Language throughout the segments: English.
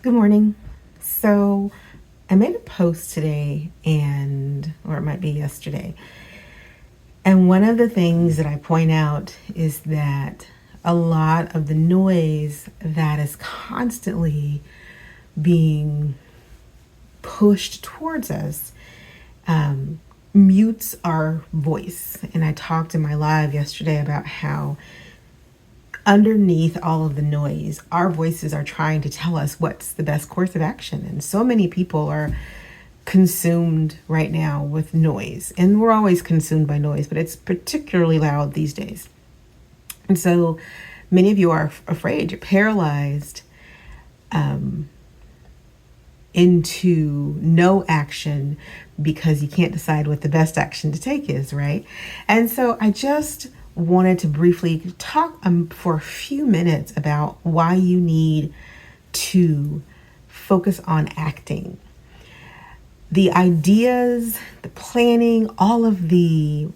Good morning. So I made a post today or it might be yesterday. And one of the things that I point out is that a lot of the noise that is constantly being pushed towards us mutes our voice. And I talked in my live yesterday about how underneath all of the noise, our voices are trying to tell us what's the best course of action. And so many people are consumed right now with noise. And we're always consumed by noise, but it's particularly loud these days. And so many of you are afraid, you're paralyzed into no action because you can't decide what the best action to take is, right? And so I just wanted to briefly talk for a few minutes about why you need to focus on acting. The ideas, the planning, all of the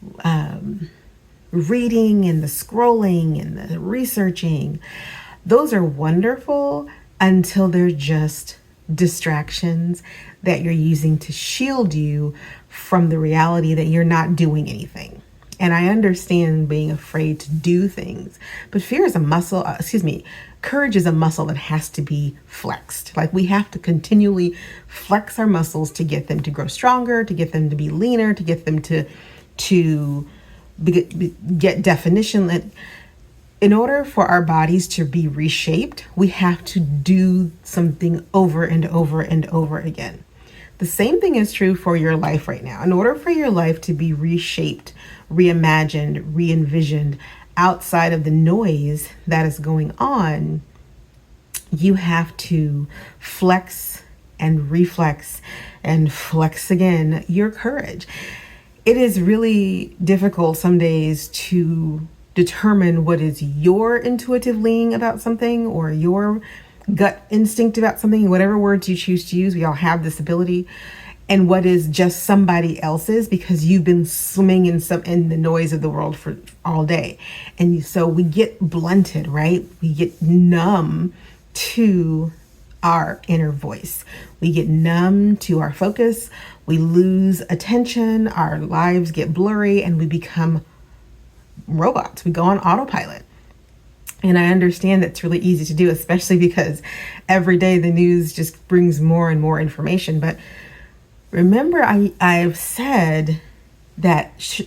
reading and the scrolling and the researching, those are wonderful until they're just distractions that you're using to shield you from the reality that you're not doing anything. And I understand being afraid to do things, but fear is a muscle, courage is a muscle that has to be flexed. Like we have to continually flex our muscles to get them to grow stronger, to get them to be leaner, to get them to get definition. In order for our bodies to be reshaped, we have to do something over and over and over again. The same thing is true for your life right now. In order for your life to be reshaped, reimagined, re-envisioned outside of the noise that is going on, you have to flex and reflex and flex again your courage. It is really difficult some days to determine what is your intuitive leaning about something or your gut instinct about something, whatever words you choose to use. We all have this ability. And what is just somebody else's because you've been swimming in the noise of the world for all day. And so we get blunted, right? We get numb to our inner voice. We get numb to our focus. We lose attention. Our lives get blurry and we become robots. We go on autopilot. And I understand that's really easy to do, especially because every day the news just brings more and more information. But remember, I've said that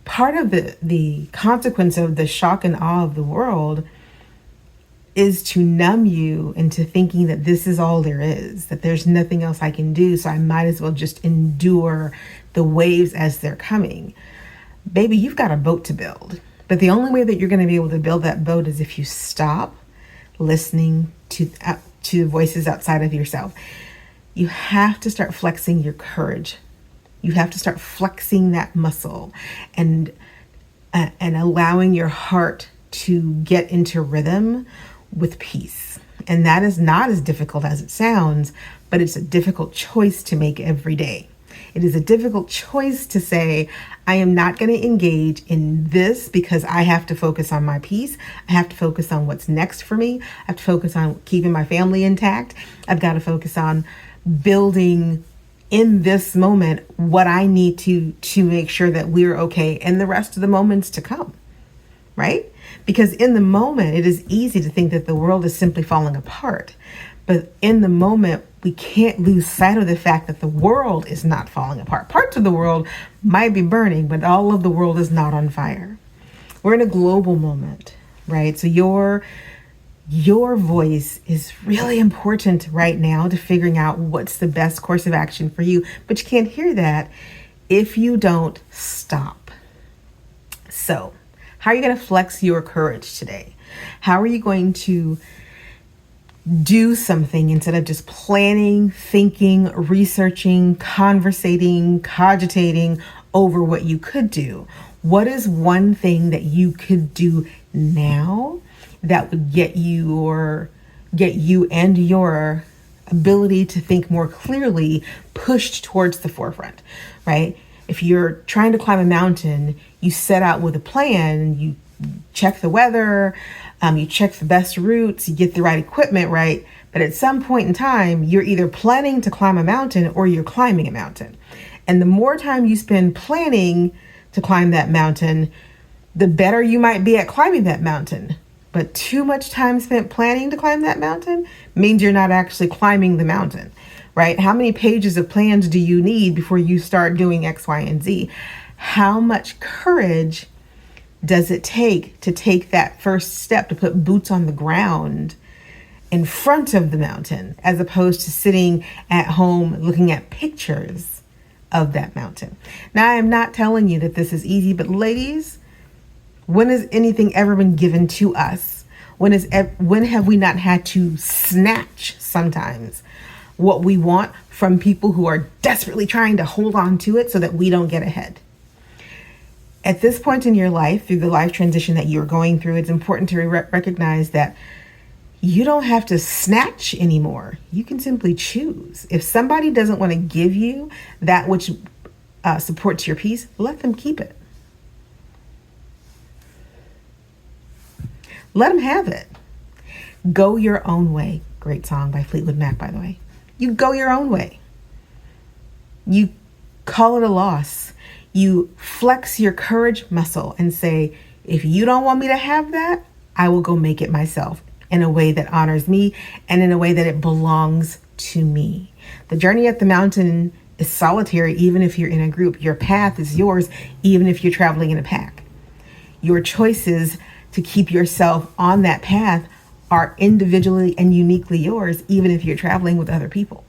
part of the consequence of the shock and awe of the world is to numb you into thinking that this is all there is, that there's nothing else I can do, so I might as well just endure the waves as they're coming. Baby, you've got a boat to build. But the only way that you're going to be able to build that boat is if you stop listening to voices outside of yourself. You have to start flexing your courage. You have to start flexing that muscle and allowing your heart to get into rhythm with peace. And that is not as difficult as it sounds, but it's a difficult choice to make every day. It is a difficult choice to say, I am not going to engage in this because I have to focus on my peace. I have to focus on what's next for me. I have to focus on keeping my family intact. I've got to focus on building in this moment what I need to make sure that we're okay and the rest of the moments to come, right? Because in the moment, it is easy to think that the world is simply falling apart. But in the moment, we can't lose sight of the fact that the world is not falling apart. Parts of the world might be burning, but all of the world is not on fire. We're in a global moment, right? So your voice is really important right now to figuring out what's the best course of action for you. But you can't hear that if you don't stop. So, how are you going to flex your courage today? How are you going to do something instead of just planning, thinking, researching, conversating, cogitating over what you could do? What is one thing that you could do now that would get you and your ability to think more clearly pushed towards the forefront, right? If you're trying to climb a mountain, you set out with a plan, you check the weather, you check the best routes, you get the right equipment right. But at some point in time, you're either planning to climb a mountain or you're climbing a mountain. And the more time you spend planning to climb that mountain, the better you might be at climbing that mountain. But too much time spent planning to climb that mountain means you're not actually climbing the mountain, right? How many pages of plans do you need before you start doing X, Y, and Z? How much courage does it take to take that first step, to put boots on the ground in front of the mountain, as opposed to sitting at home looking at pictures of that mountain? Now, I am not telling you that this is easy, but ladies, when has anything ever been given to us? When have we not had to snatch sometimes what we want from people who are desperately trying to hold on to it so that we don't get ahead? At this point in your life, through the life transition that you're going through, it's important to recognize that you don't have to snatch anymore. You can simply choose. If somebody doesn't want to give you that which supports your peace, let them keep it. Let them have it. Go your own way. Great song by Fleetwood Mac, by the way. You go your own way. You call it a loss. You flex your courage muscle and say, if you don't want me to have that, I will go make it myself in a way that honors me and in a way that it belongs to me. The journey up the mountain is solitary, even if you're in a group. Your path is yours, even if you're traveling in a pack. Your choices to keep yourself on that path are individually and uniquely yours, even if you're traveling with other people.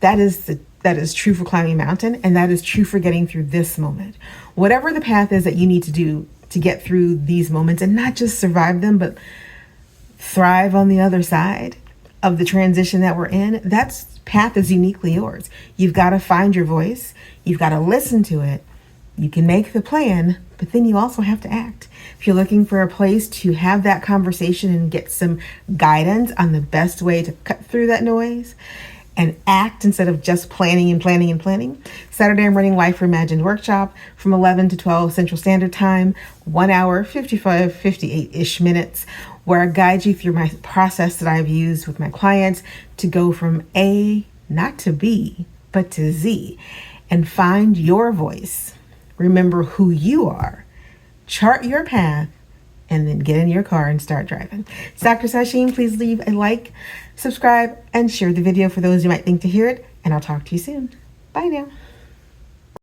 That is true for climbing a mountain, and that is true for getting through this moment. Whatever the path is that you need to do to get through these moments and not just survive them, but thrive on the other side of the transition that we're in, that path is uniquely yours. You've got to find your voice. You've got to listen to it. You can make the plan, but then you also have to act. If you're looking for a place to have that conversation and get some guidance on the best way to cut through that noise and act instead of just planning and planning and planning, Saturday I'm running Life Reimagined workshop from 11 to 12 Central Standard Time, 1 hour, 58-ish minutes, where I guide you through my process that I've used with my clients to go from A, not to B, but to Z, and find your voice. Remember who you are, chart your path, and then get in your car and start driving. It's Dr. Sasheen. Please leave a like, subscribe, and share the video for those who might think to hear it, and I'll talk to you soon. Bye now.